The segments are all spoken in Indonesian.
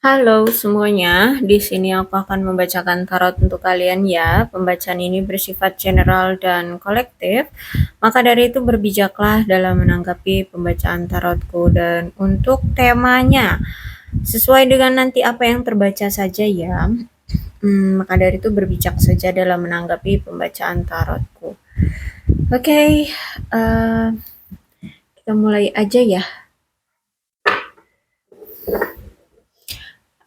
Halo semuanya, di sini aku akan membacakan tarot untuk kalian ya. Pembacaan ini bersifat general dan kolektif, maka dari itu berbijaklah dalam menanggapi pembacaan tarotku dan untuk temanya sesuai dengan nanti apa yang terbaca saja ya. Maka dari itu berbijak saja dalam menanggapi pembacaan tarotku. Oke, eh, kita mulai aja ya.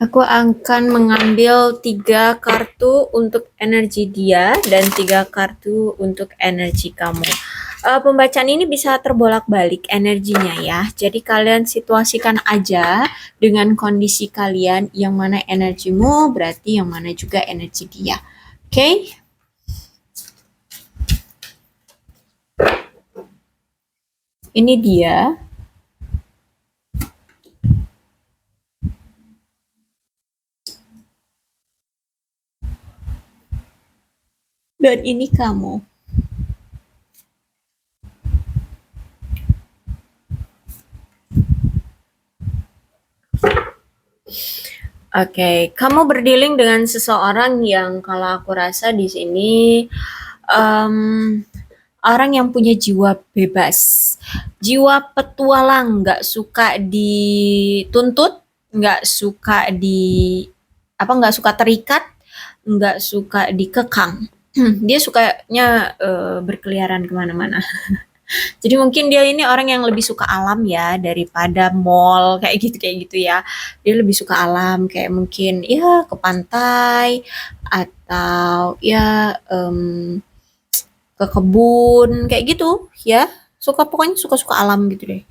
Aku akan mengambil 3 kartu untuk energi dia dan 3 kartu untuk energi kamu. Pembacaan ini bisa terbolak-balik energinya ya. Jadi kalian situasikan aja dengan kondisi kalian yang mana energimu berarti yang mana juga energi dia. Oke? Ini dia. Dan ini kamu. Oke, kamu berdealing dengan seseorang yang kalau aku rasa di sini um, orang yang punya jiwa bebas, jiwa petualang, nggak suka dituntut, nggak suka nggak suka terikat, nggak suka dikekang. Dia sukanya berkeliaran kemana-mana. Jadi mungkin dia ini orang yang lebih suka alam ya daripada mall kayak gitu ya. Dia lebih suka alam kayak mungkin ya ke pantai atau ya ke kebun kayak gitu ya. Pokoknya suka-suka alam gitu deh.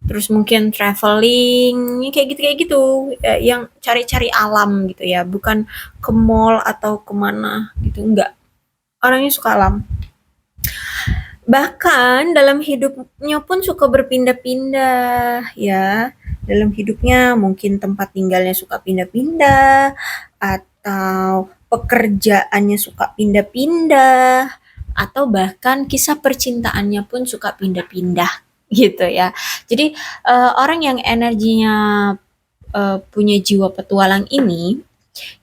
Terus mungkin traveling kayak gitu ya, yang cari-cari alam gitu ya, bukan ke mall atau kemana gitu enggak. Orangnya suka alam. Bahkan dalam hidupnya pun suka berpindah-pindah ya. Dalam hidupnya mungkin tempat tinggalnya suka pindah-pindah atau pekerjaannya suka pindah-pindah atau bahkan kisah percintaannya pun suka pindah-pindah gitu ya. Jadi orang yang energinya punya jiwa petualang ini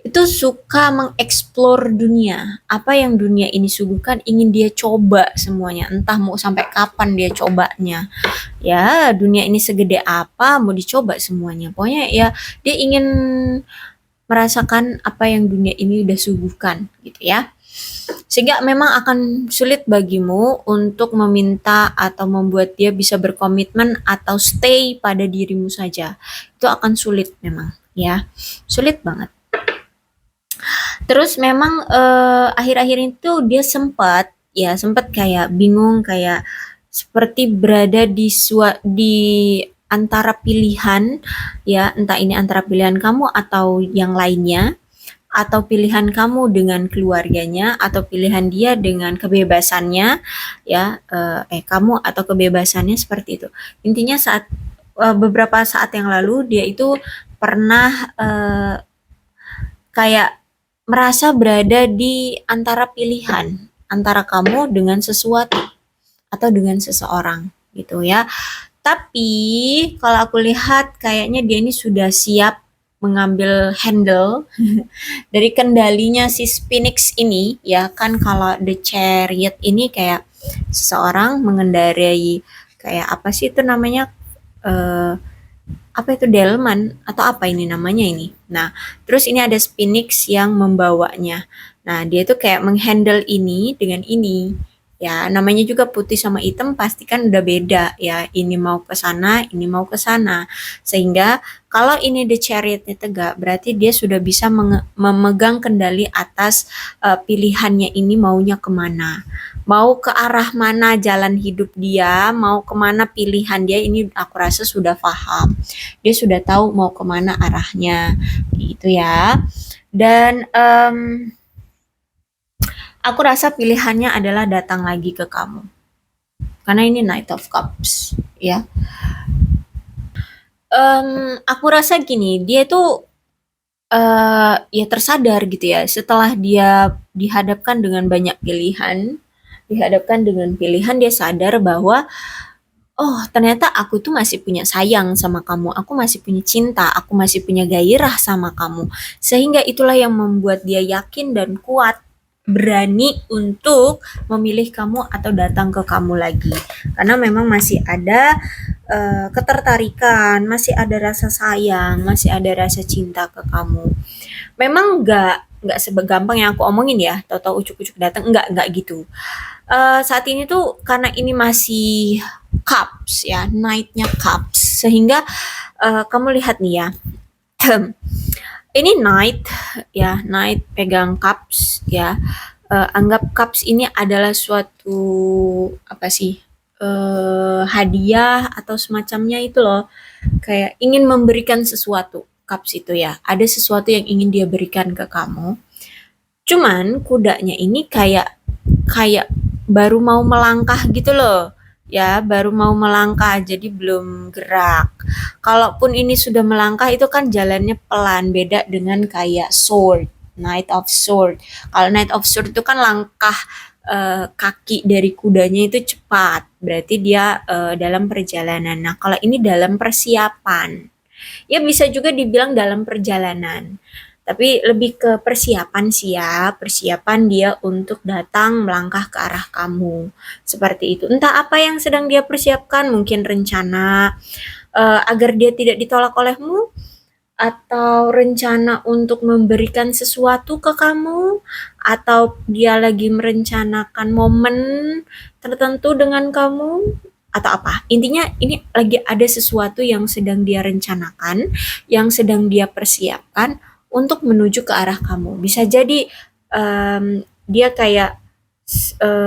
itu suka mengeksplor dunia. Apa yang dunia ini suguhkan ingin dia coba semuanya. Entah mau sampai kapan dia cobanya. Ya, dunia ini segede apa mau dicoba semuanya. Pokoknya ya dia ingin merasakan apa yang dunia ini udah suguhkan gitu ya. Sehingga memang akan sulit bagimu untuk meminta atau membuat dia bisa berkomitmen atau stay pada dirimu saja. Itu akan sulit memang ya. Sulit banget. Terus memang akhir-akhir itu dia sempat kayak bingung kayak seperti berada di antara pilihan ya, entah ini antara pilihan kamu atau yang lainnya atau pilihan kamu dengan keluarganya atau pilihan dia dengan kebebasannya ya kamu atau kebebasannya seperti itu. Intinya beberapa saat yang lalu dia itu pernah kayak merasa berada di antara pilihan antara kamu dengan sesuatu atau dengan seseorang gitu ya. Tapi kalau aku lihat kayaknya dia ini sudah siap mengambil handle dari kendalinya si Phoenix ini ya kan. Kalau The Chariot ini kayak seseorang mengendarai kayak apa sih itu namanya, eh, apa itu delman atau apa ini namanya ini. Nah, terus ini ada Phoenix yang membawanya. Nah, dia tuh kayak menghandle ini dengan ini. Ya, namanya juga putih sama hitam pasti kan udah beda ya. Ini mau ke sana, ini mau ke sana. Sehingga kalau ini the chariotnya tegak, berarti dia sudah bisa memegang kendali atas pilihannya ini maunya kemana. Mau ke arah mana jalan hidup dia, mau kemana pilihan dia, ini aku rasa sudah paham. Dia sudah tahu mau kemana arahnya gitu ya. Dan aku rasa pilihannya adalah datang lagi ke kamu karena ini Knight of Cups ya. Aku rasa gini, dia tuh ya tersadar gitu ya setelah dia dihadapkan dengan banyak pilihan, dihadapkan dengan pilihan dia sadar bahwa oh ternyata aku tuh masih punya sayang sama kamu, aku masih punya cinta, aku masih punya gairah sama kamu. Sehingga itulah yang membuat dia yakin dan kuat, berani untuk memilih kamu atau datang ke kamu lagi. Karena memang masih ada ketertarikan, masih ada rasa sayang, masih ada rasa cinta ke kamu. Memang nggak segampang yang aku omongin ya, tahu-tahu ucuk-ucuk datang, nggak gitu. Saat ini tuh karena ini masih cups ya, night-nya cups, sehingga kamu lihat nih ya, ini night ya, night pegang cups ya. Anggap cups ini adalah suatu apa sih? Hadiah atau semacamnya itu loh. Kayak ingin memberikan sesuatu. Cups itu ya. Ada sesuatu yang ingin dia berikan ke kamu. Cuman kudanya ini kayak kayak baru mau melangkah gitu loh. Ya, baru mau melangkah jadi belum gerak. Kalaupun ini sudah melangkah itu kan jalannya pelan, beda dengan kayak sword, Knight of Sword. Kalau Knight of Sword itu kan langkah kaki dari kudanya itu cepat, berarti dia dalam perjalanan. Nah, kalau ini dalam persiapan. Ya bisa juga dibilang dalam perjalanan. Tapi lebih ke persiapan sih ya, persiapan dia untuk datang melangkah ke arah kamu. Seperti itu. Entah apa yang sedang dia persiapkan, mungkin rencana agar dia tidak ditolak olehmu, atau rencana untuk memberikan sesuatu ke kamu, atau dia lagi merencanakan momen tertentu dengan kamu, atau apa. Intinya ini lagi ada sesuatu yang sedang dia rencanakan, yang sedang dia persiapkan untuk menuju ke arah kamu. Bisa jadi dia kayak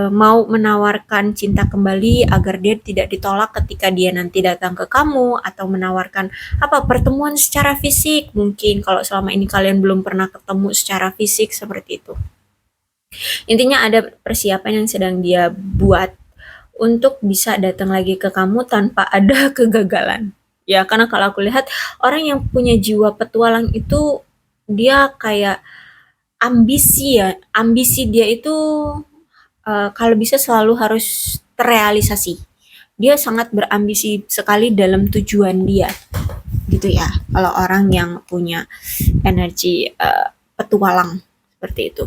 mau menawarkan cinta kembali agar dia tidak ditolak ketika dia nanti datang ke kamu, atau menawarkan apa pertemuan secara fisik, mungkin kalau selama ini kalian belum pernah ketemu secara fisik seperti itu. Intinya ada persiapan yang sedang dia buat untuk bisa datang lagi ke kamu tanpa ada kegagalan. Ya, karena kalau aku lihat orang yang punya jiwa petualang itu dia kayak ambisi ya, ambisi dia itu kalau bisa selalu harus terrealisasi. Dia sangat berambisi sekali dalam tujuan dia, gitu ya. Kalau orang yang punya energi petualang seperti itu.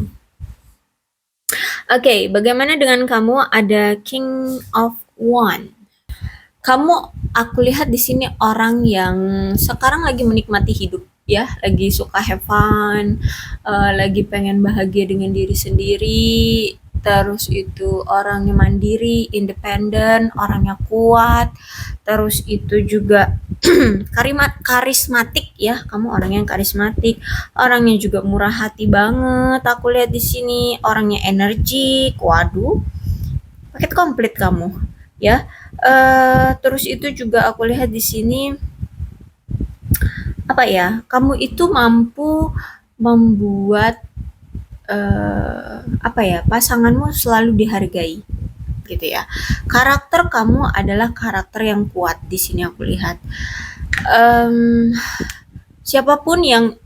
Oke, bagaimana dengan kamu? Ada King of One. Kamu, aku lihat di sini orang yang sekarang lagi menikmati hidup ya, lagi suka have fun, lagi pengen bahagia dengan diri sendiri, terus itu orangnya mandiri, independen, orangnya kuat, terus itu juga karismatik ya, kamu orang yang karismatik, orangnya juga murah hati banget, aku lihat di sini, orangnya energik, waduh, paket komplit kamu ya. Terus itu juga aku lihat di sini apa ya, kamu itu mampu membuat apa ya, pasanganmu selalu dihargai gitu ya. Karakter kamu adalah karakter yang kuat di sini aku lihat. Siapapun yang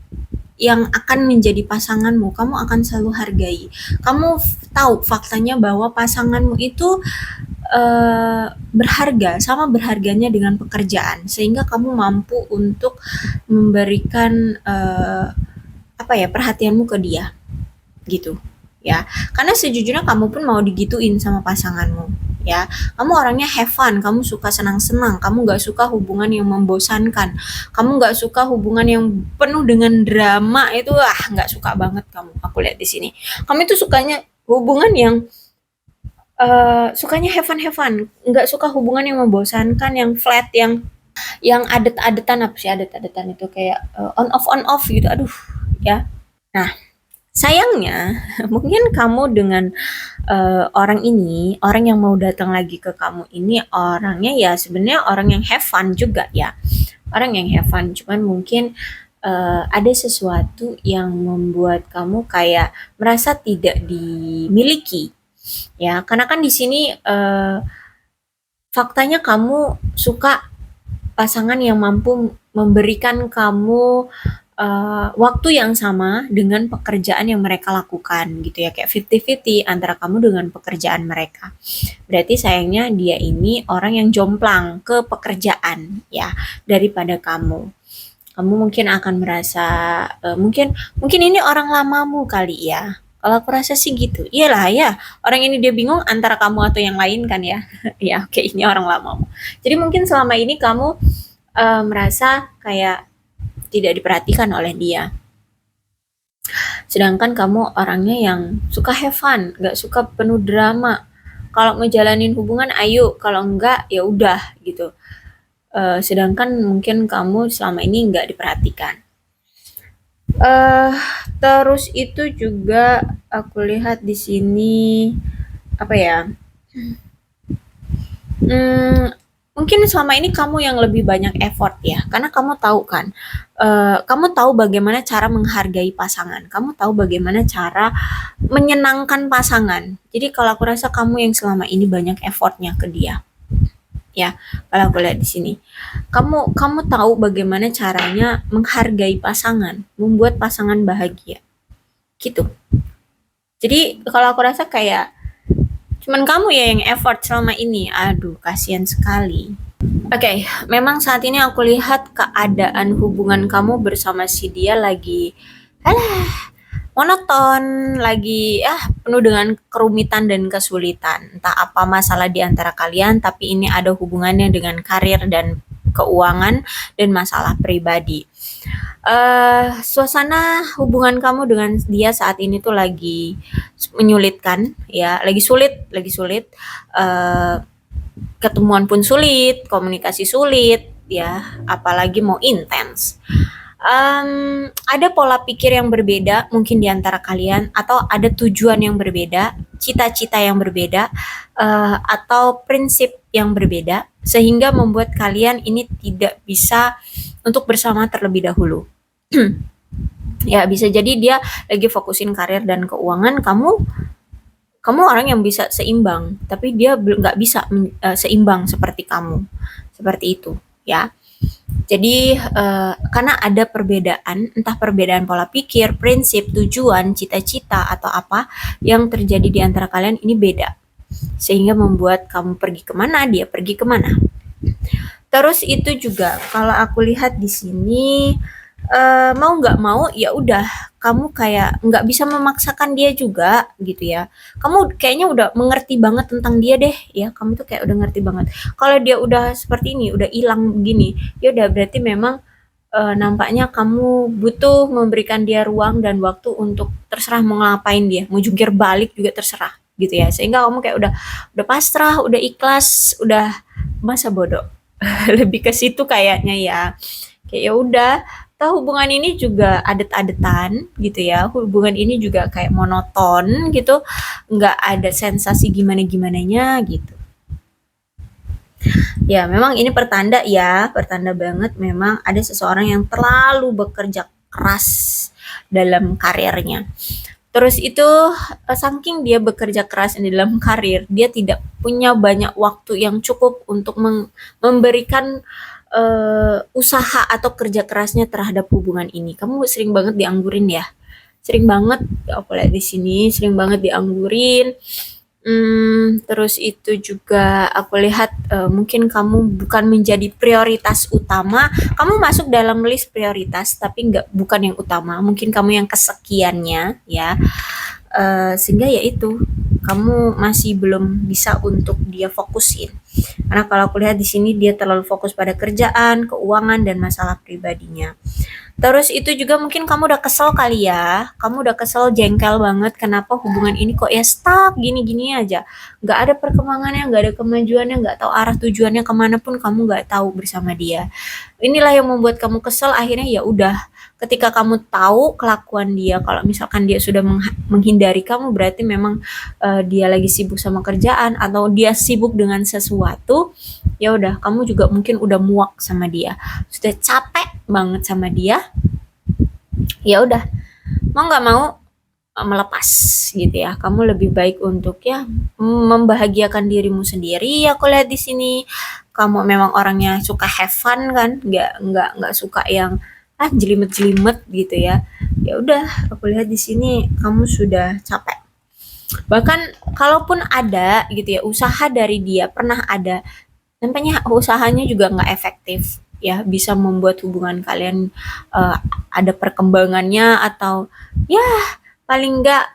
akan menjadi pasanganmu, kamu akan selalu hargai. Kamu tahu faktanya bahwa pasanganmu itu berharga, sama berharganya dengan pekerjaan, sehingga kamu mampu untuk memberikan apa ya, perhatianmu ke dia gitu ya. Karena sejujurnya kamu pun mau digituin sama pasanganmu ya. Kamu orangnya have fun, kamu suka senang-senang, kamu gak suka hubungan yang membosankan, kamu gak suka hubungan yang penuh dengan drama, itu gak suka banget kamu. Aku lihat di sini kamu itu sukanya hubungan yang sukanya have fun, nggak suka hubungan yang membosankan, yang flat, yang adet-adetan. Apa sih adet-adetan itu, kayak on off gitu, aduh ya. Nah, sayangnya mungkin kamu dengan orang ini, orang yang mau datang lagi ke kamu ini, orangnya ya sebenarnya orang yang have fun juga ya, orang yang have fun, cuman mungkin ada sesuatu yang membuat kamu kayak merasa tidak dimiliki ya, karena kan di sini faktanya kamu suka pasangan yang mampu memberikan kamu waktu yang sama dengan pekerjaan yang mereka lakukan gitu ya, kayak 50-50 antara kamu dengan pekerjaan mereka. Berarti sayangnya dia ini orang yang jomplang ke pekerjaan ya daripada kamu. Kamu mungkin akan merasa mungkin mungkin ini orang lamamu kali ya. Kalau aku rasa sih gitu. Iyalah ya, orang ini dia bingung antara kamu atau yang lain kan ya. Ya, oke ini orang lamamu. Jadi mungkin selama ini kamu merasa kayak tidak diperhatikan oleh dia. Sedangkan kamu orangnya yang suka have fun, gak suka penuh drama. Kalau ngejalanin hubungan, ayo. Kalau enggak, ya udah gitu. Sedangkan mungkin kamu selama ini nggak diperhatikan. Eh, Terus itu juga aku lihat di sini apa ya? Hmm, Mungkin selama ini kamu yang lebih banyak effort ya, karena kamu tahu kan, kamu tahu bagaimana cara menghargai pasangan, kamu tahu bagaimana cara menyenangkan pasangan. Jadi kalau aku rasa kamu yang selama ini banyak effortnya ke dia, ya. Kalau aku lihat di sini, kamu kamu tahu bagaimana caranya menghargai pasangan, membuat pasangan bahagia, gitu. Jadi kalau aku rasa kayak cuman kamu ya yang effort selama ini. Aduh, kasihan sekali. Oke, memang saat ini aku lihat keadaan hubungan kamu bersama si dia lagi monoton, lagi penuh dengan kerumitan dan kesulitan. Entah apa masalah di antara kalian, tapi ini ada hubungannya dengan karir dan keuangan dan masalah pribadi. Suasana hubungan kamu dengan dia saat ini tuh lagi menyulitkan, ya, lagi sulit. Eh, Ketemuan pun sulit, komunikasi sulit, ya, apalagi mau intens. Ada pola pikir yang berbeda mungkin di antara kalian, atau ada tujuan yang berbeda, cita-cita yang berbeda, atau prinsip yang berbeda, sehingga membuat kalian ini tidak bisa untuk bersama terlebih dahulu. Ya, bisa jadi dia lagi fokusin karir dan keuangan, kamu kamu orang yang bisa seimbang, tapi dia nggak bisa seimbang seperti kamu, seperti itu, ya. Jadi karena ada perbedaan, entah perbedaan pola pikir, prinsip, tujuan, cita-cita atau apa yang terjadi di antara kalian ini beda, sehingga membuat kamu pergi kemana, dia pergi kemana. Terus itu juga kalau aku lihat di sini mau nggak mau ya udah kamu kayak nggak bisa memaksakan dia juga gitu ya. Kamu kayaknya udah mengerti banget tentang dia deh ya. Kamu tuh kayak udah ngerti banget. Kalau dia udah seperti ini, udah hilang begini, ya udah berarti memang nampaknya kamu butuh memberikan dia ruang dan waktu untuk terserah mau ngapain dia, mau jungkir balik juga terserah gitu ya. Sehingga kamu kayak udah pasrah, udah ikhlas, udah masa bodoh. Lebih ke situ kayaknya ya. Kayak ya udah, toh hubungan ini juga adet-adetan gitu ya. Hubungan ini juga kayak monoton gitu. Nggak ada sensasi gimana-gimananya gitu. Ya, memang ini pertanda ya, pertanda banget memang ada seseorang yang terlalu bekerja keras dalam karirnya. Terus itu saking dia bekerja keras di dalam karir, dia tidak punya banyak waktu yang cukup untuk memberikan usaha atau kerja kerasnya terhadap hubungan ini. Kamu sering banget dianggurin ya, sering banget. Aku lihat di sini sering banget dianggurin. Terus itu juga aku lihat mungkin kamu bukan menjadi prioritas utama. Kamu masuk dalam list prioritas, tapi bukan yang utama. Mungkin kamu yang kesekiannya ya. Sehingga ya itu kamu masih belum bisa untuk dia fokusin. Karena kalau aku lihat di sini dia terlalu fokus pada kerjaan, keuangan dan masalah pribadinya. Terus itu juga mungkin kamu udah kesel kali ya, kamu udah kesel, jengkel banget kenapa hubungan ini kok ya stuck gini-gini aja. Nggak ada perkembangannya, nggak ada kemajuannya, nggak tahu arah tujuannya kemana pun kamu nggak tahu bersama dia. Inilah yang membuat kamu kesel, akhirnya ya udah. Ketika kamu tahu kelakuan dia, kalau misalkan dia sudah menghindari kamu, berarti memang dia lagi sibuk sama kerjaan atau dia sibuk dengan sesuatu. Ya udah, kamu juga mungkin udah muak sama dia, sudah capek banget sama dia. Ya udah, mau nggak mau melepas gitu ya. Kamu lebih baik untuk ya membahagiakan dirimu sendiri. Aku lihat di sini kamu memang orangnya suka have fun kan, nggak suka yang jelimet-jelimet gitu ya. Ya udah, aku lihat di sini kamu sudah capek. Bahkan kalaupun ada gitu ya usaha dari dia, pernah ada, nampaknya usahanya juga nggak efektif ya, bisa membuat hubungan kalian eh, ada perkembangannya, atau ya paling nggak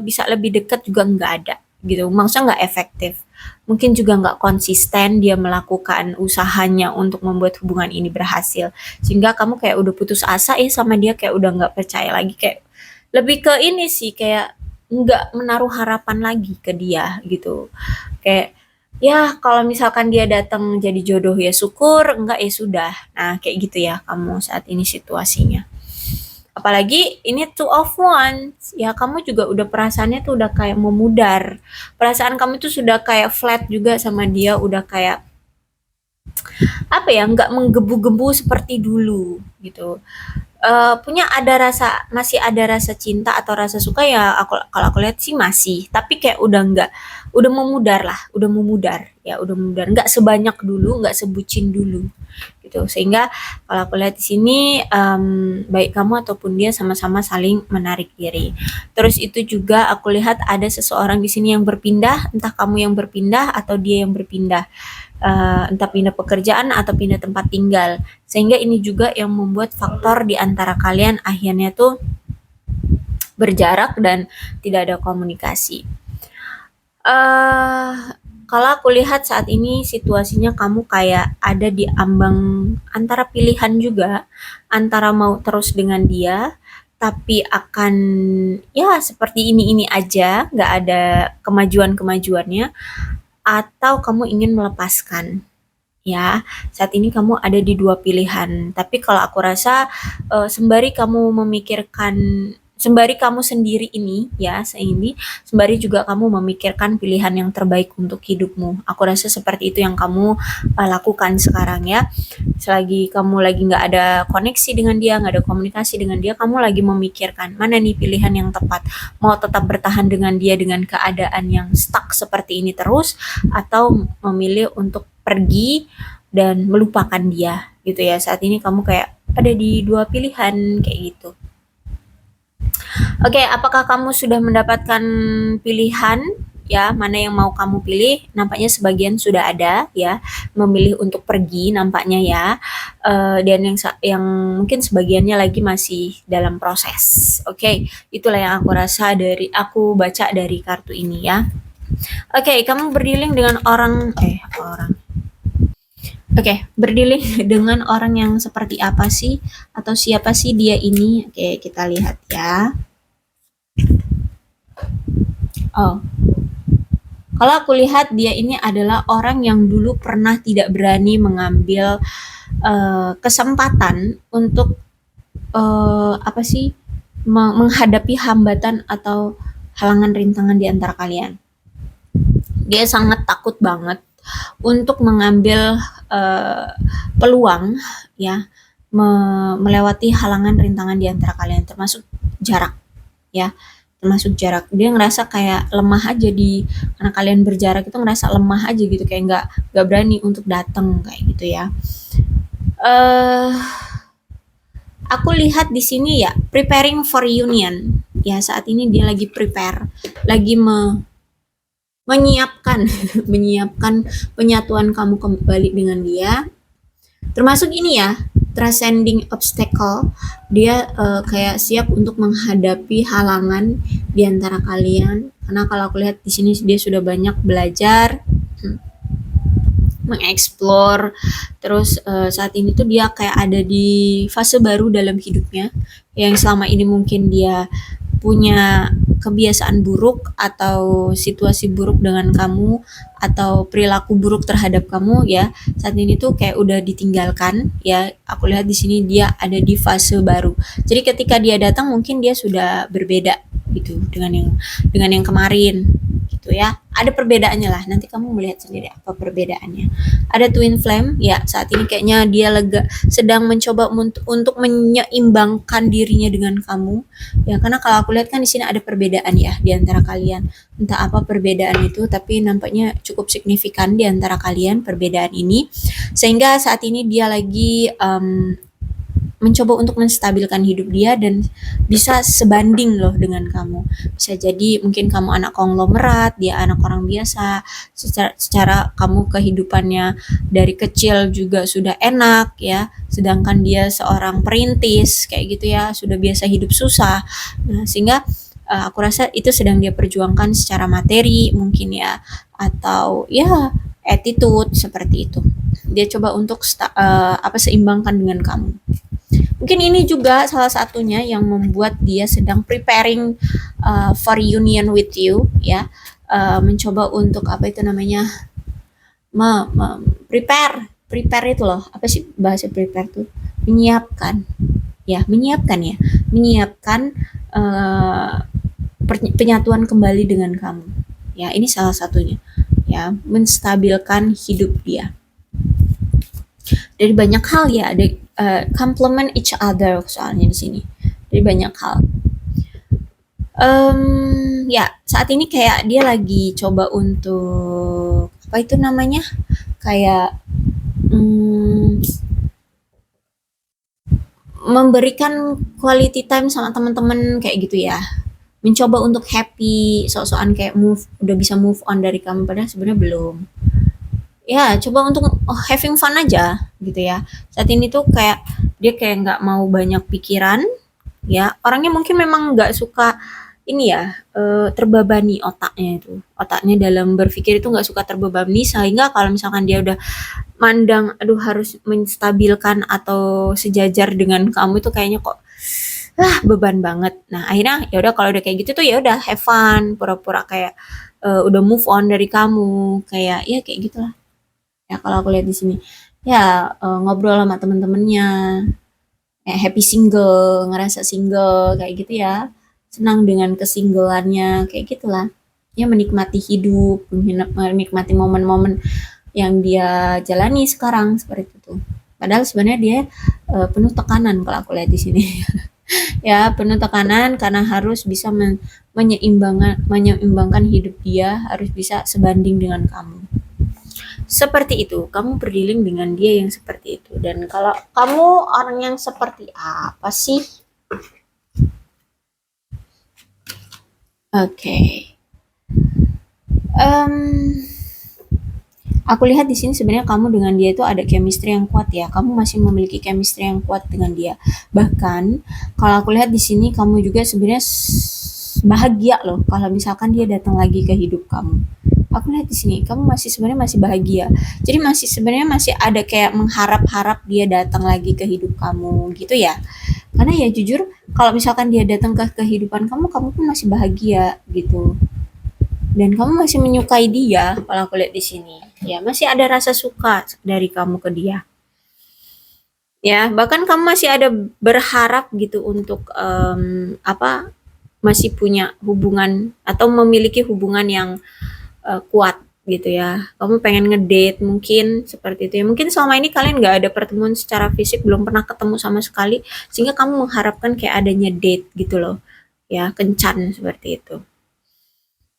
bisa lebih dekat juga nggak ada gitu, maksudnya nggak efektif, mungkin juga nggak konsisten dia melakukan usahanya untuk membuat hubungan ini berhasil, sehingga kamu kayak udah putus asa ya sama dia, kayak udah nggak percaya lagi, kayak lebih ke ini sih, kayak nggak menaruh harapan lagi ke dia gitu, kayak ya kalau misalkan dia datang jadi jodoh ya syukur, enggak ya sudah. Nah, kayak gitu ya kamu saat ini situasinya. Apalagi ini two of wands, ya kamu juga udah perasaannya tuh udah kayak memudar. Perasaan kamu tuh sudah kayak flat juga sama dia, udah kayak apa ya, nggak menggebu-gebu seperti dulu gitu. Punya ada rasa, masih ada rasa cinta atau rasa suka ya, kalau aku lihat sih masih, tapi kayak udah enggak, udah memudar lah, udah memudar ya, udah memudar, nggak sebanyak dulu, nggak sebucin dulu gitu. Sehingga kalau aku lihat di sini baik kamu ataupun dia sama-sama saling menarik diri. Terus itu juga aku lihat ada seseorang di sini yang berpindah, entah kamu yang berpindah atau dia yang berpindah, entah pindah pekerjaan atau pindah tempat tinggal. Sehingga ini juga yang membuat faktor di antara kalian akhirnya tuh berjarak dan tidak ada komunikasi. Eh Kalau aku lihat saat ini situasinya kamu kayak ada di ambang antara pilihan juga, antara mau terus dengan dia tapi akan ya seperti ini aja, nggak ada kemajuan-kemajuannya, atau kamu ingin melepaskan. Ya, saat ini kamu ada di dua pilihan. Tapi kalau aku rasa sembari kamu memikirkan, sembari kamu sendiri ini ya, sembari juga kamu memikirkan pilihan yang terbaik untuk hidupmu. Aku rasa seperti itu yang kamu lakukan sekarang ya. Selagi kamu lagi nggak ada koneksi dengan dia, nggak ada komunikasi dengan dia, kamu lagi memikirkan mana nih pilihan yang tepat. Mau tetap bertahan dengan dia dengan keadaan yang stuck seperti ini terus, atau memilih untuk pergi dan melupakan dia gitu ya. Saat ini kamu kayak ada di dua pilihan kayak gitu. Oke, apakah kamu sudah mendapatkan pilihan ya, mana yang mau kamu pilih? Nampaknya sebagian sudah ada ya, memilih untuk pergi nampaknya ya. Dan yang mungkin sebagiannya lagi masih dalam proses. Oke, itulah yang aku rasa dari aku baca dari kartu ini ya. Oke, kamu berdealing dengan berdealing dengan orang yang seperti apa sih? Atau siapa sih dia ini? Oke, kita lihat ya. Oh, kalau aku lihat dia ini adalah orang yang dulu pernah tidak berani mengambil kesempatan untuk apa sih, menghadapi hambatan atau halangan rintangan di antara kalian. Dia sangat takut banget untuk mengambil peluang ya, melewati halangan rintangan di antara kalian, termasuk jarak ya, termasuk jarak. Dia ngerasa kayak lemah aja karena kalian berjarak, itu ngerasa lemah aja gitu, kayak nggak berani untuk datang kayak gitu ya. eh aku lihat di sini ya, preparing for union ya, saat ini dia lagi prepare, lagi menyiapkan menyiapkan penyatuan kamu kembali dengan dia, termasuk ini ya, transcending obstacle. Dia kayak siap untuk menghadapi halangan di antara kalian, karena kalau aku lihat di sini dia sudah banyak belajar, mengeksplor. Terus saat ini tuh dia kayak ada di fase baru dalam hidupnya, yang selama ini mungkin dia punya kebiasaan buruk atau situasi buruk dengan kamu, atau perilaku buruk terhadap kamu ya, saat ini tuh kayak udah ditinggalkan ya. Aku lihat di sini dia ada di fase baru, jadi ketika dia datang mungkin dia sudah berbeda gitu dengan yang kemarin gitu ya. Ada perbedaannya lah, nanti kamu melihat sendiri apa perbedaannya. Ada twin flame ya, saat ini kayaknya dia sedang mencoba untuk menyeimbangkan dirinya dengan kamu ya, karena kalau aku lihat kan di sini ada perbedaan ya di antara kalian. Entah apa perbedaan itu, tapi nampaknya cukup signifikan di antara kalian perbedaan ini, sehingga saat ini dia lagi mencoba untuk menstabilkan hidup dia dan bisa sebanding loh dengan kamu. Bisa jadi mungkin kamu anak konglomerat, dia anak orang biasa. Secara kamu kehidupannya dari kecil juga sudah enak ya, sedangkan dia seorang perintis kayak gitu ya, sudah biasa hidup susah. Nah, sehingga aku rasa itu sedang dia perjuangkan secara materi mungkin ya, atau ya attitude seperti itu. Dia coba untuk seimbangkan dengan kamu. Mungkin ini juga salah satunya yang membuat dia sedang preparing for union with you ya. Mencoba untuk apa itu namanya, prepare itu loh, apa sih bahasa prepare tuh, menyiapkan menyiapkan eh, penyatuan kembali dengan kamu ya. Ini salah satunya ya, menstabilkan hidup dia dari banyak hal ya. Ada complement each other soalnya di sini, dari banyak hal. Ya saat ini kayak dia lagi coba untuk apa itu namanya, kayak memberikan quality time sama teman-teman kayak gitu ya, mencoba untuk happy, sok-sokan kayak udah bisa move on dari kamu padahal sebenarnya belum. Ya coba untuk having fun aja gitu ya. Saat ini tuh kayak dia kayak nggak mau banyak pikiran ya, orangnya mungkin memang nggak suka ini ya, terbebani otaknya dalam berpikir itu nggak suka terbebani, sehingga kalau misalkan dia udah mandang aduh harus menstabilkan atau sejajar dengan kamu itu kayaknya kok beban banget. Nah akhirnya ya udah, kalau udah kayak gitu tuh ya udah have fun, pura-pura kayak udah move on dari kamu, kayak ya kayak gitulah ya. Kalau aku lihat di sini ya, ngobrol sama temen-temennya, happy single, ngerasa single kayak gitu ya, senang dengan kesinggelannya kayak gitulah ya, menikmati hidup, menikmati momen-momen yang dia jalani sekarang seperti itu. Padahal sebenarnya dia penuh tekanan kalau aku lihat di sini. Ya, penuh tekanan karena harus bisa menyeimbangkan hidup dia, harus bisa sebanding dengan kamu. Seperti itu, kamu berdealing dengan dia yang seperti itu. Dan kalau kamu orang yang seperti apa sih? Oke. Aku lihat di sini sebenarnya kamu dengan dia itu ada chemistry yang kuat ya. Kamu masih memiliki chemistry yang kuat dengan dia. Bahkan kalau aku lihat di sini kamu juga sebenarnya bahagia loh kalau misalkan dia datang lagi ke hidup kamu. Aku lihat di sini kamu masih sebenarnya masih bahagia. Jadi masih sebenarnya masih ada kayak mengharap-harap dia datang lagi ke hidup kamu gitu ya. Karena ya jujur kalau misalkan dia datang ke kehidupan kamu, kamu pun masih bahagia gitu. Dan kamu masih menyukai dia kalau aku lihat di sini. Ya, masih ada rasa suka dari kamu ke dia. Ya, bahkan kamu masih ada berharap gitu untuk apa, masih punya hubungan atau memiliki hubungan yang kuat gitu ya. Kamu pengen ngedate mungkin seperti itu ya. Mungkin selama ini kalian nggak ada pertemuan secara fisik, belum pernah ketemu sama sekali, sehingga kamu mengharapkan kayak adanya date gitu loh. Ya, kencan seperti itu.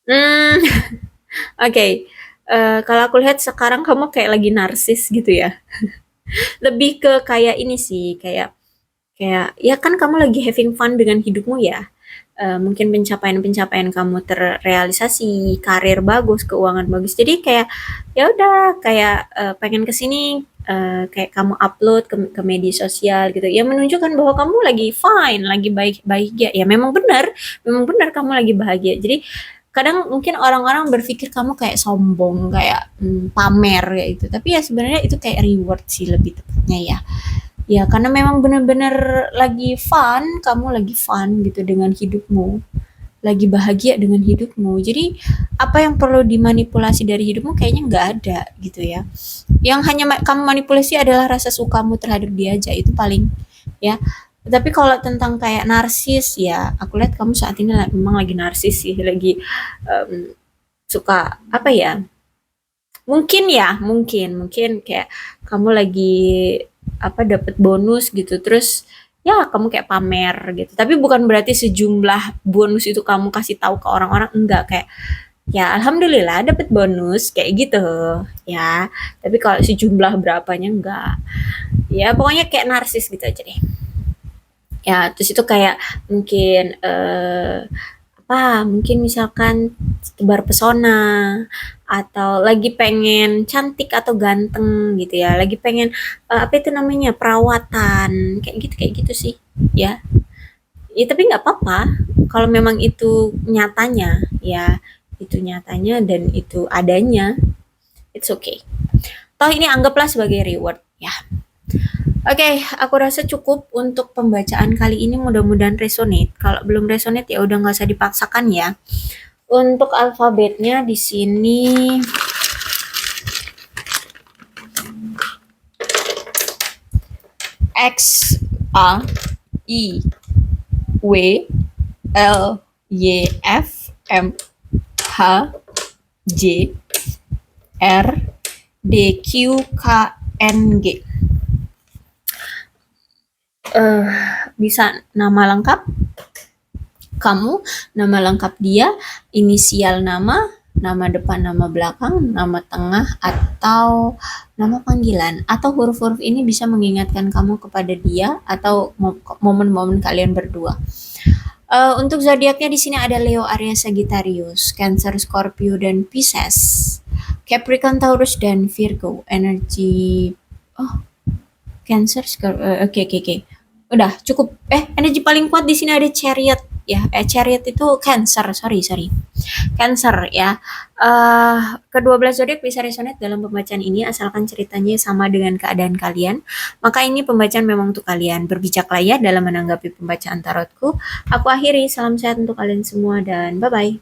Hmm, oke. Kalau aku lihat sekarang kamu kayak lagi narsis gitu ya. Lebih ke kayak ini sih, kayak kayak ya kan kamu lagi having fun dengan hidupmu ya. Mungkin pencapaian-pencapaian kamu terrealisasi, karir bagus, keuangan bagus. Jadi kayak ya udah kayak pengen kesini, kayak kamu upload ke media sosial gitu. Ya menunjukkan bahwa kamu lagi fine, lagi baik-baik ya. Ya memang benar kamu lagi bahagia. Jadi kadang mungkin orang-orang berpikir kamu kayak sombong, kayak pamer kayak gitu. Tapi ya sebenarnya itu kayak reward sih lebih tepatnya ya. Ya karena memang benar-benar lagi fun, kamu lagi fun gitu dengan hidupmu, lagi bahagia dengan hidupmu. Jadi apa yang perlu dimanipulasi dari hidupmu kayaknya nggak ada gitu ya. Yang hanya kamu manipulasi adalah rasa sukamu terhadap dia aja, itu paling ya. Tapi kalau tentang kayak narsis ya, aku lihat kamu saat ini memang lagi narsis sih, lagi suka apa ya? Mungkin kayak kamu lagi apa, dapat bonus gitu, terus ya kamu kayak pamer gitu. Tapi bukan berarti sejumlah bonus itu kamu kasih tahu ke orang-orang, enggak, kayak ya alhamdulillah dapat bonus kayak gitu ya. Tapi kalau sejumlah berapanya enggak. Ya pokoknya kayak narsis gitu aja deh. Ya, terus itu kayak mungkin mungkin misalkan tebar pesona atau lagi pengen cantik atau ganteng gitu ya, lagi pengen apa itu namanya perawatan kayak gitu sih ya. Ya tapi nggak apa-apa kalau memang itu nyatanya ya, itu nyatanya dan itu adanya, it's okay. Toh ini anggaplah sebagai reward ya. Oke, aku rasa cukup untuk pembacaan kali ini. Mudah-mudahan resonate. Kalau belum resonate ya udah nggak usah dipaksakan ya. Untuk alfabetnya di sini X A I W L Y F M H J R D Q K N G. Bisa nama lengkap kamu, nama lengkap dia, inisial nama, nama depan, nama belakang, nama tengah, atau nama panggilan. Atau huruf-huruf ini bisa mengingatkan kamu kepada dia atau momen-momen kalian berdua. Untuk zodiaknya di sini ada Leo, Aries, Sagittarius, Cancer, Scorpio, dan Pisces. Capricorn, Taurus, dan Virgo. Energi Cancer, oke. Udah cukup. Energi paling kuat di sini ada Chariot ya. Chariot itu Cancer, sorry. Cancer ya. Kedua-belas zodiak bisa resonate dalam pembacaan ini asalkan ceritanya sama dengan keadaan kalian. Maka ini pembacaan memang untuk kalian. Berbijaklah ya dalam menanggapi pembacaan tarotku. Aku akhiri, salam sehat untuk kalian semua dan bye-bye.